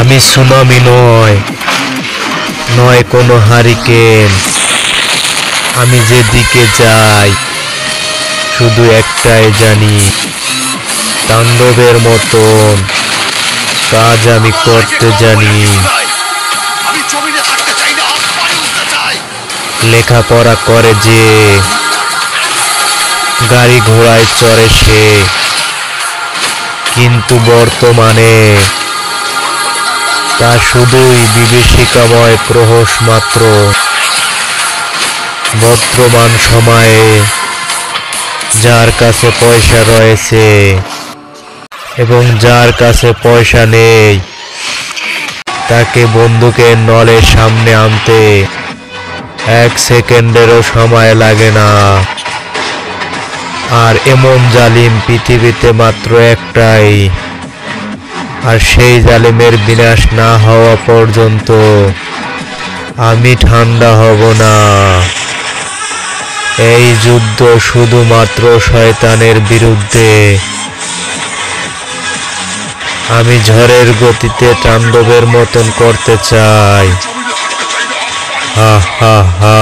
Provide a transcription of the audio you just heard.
আমি সুনামি নয়, নয় কোনো হারিকেন। আমি যেদিকে যাই শুধু একটাই জানি, তাণ্ডবের মতন কাজ আমি করতে জানি। লেখাপড়া করে যে, গাড়ি ঘোড়ায় চড়ে সে, কিন্তু বর্তমানে তা শুধুই বিভীষিকাময় প্রহস মাত্র। বর্তমান সময়ে যার কাছে পয়সা রয়েছে এবং যার কাছে পয়সা নেই, তাকে বন্দুকের নলের সামনে আনতে 1 সেকেন্ডেরও সময় লাগে না। আর এমন জালিম পৃথিবীতে মাত্র একটাই, আর সেই জালিমের বিনাশ না হওয়া পর্যন্ত আমি ঠান্ডা হব না। এই যুদ্ধ শুধুমাত্র শয়তানের বিরুদ্ধে। আমি ঝড়ের গতিতে তাণ্ডবের মতন করতে চাই। হা হা হা।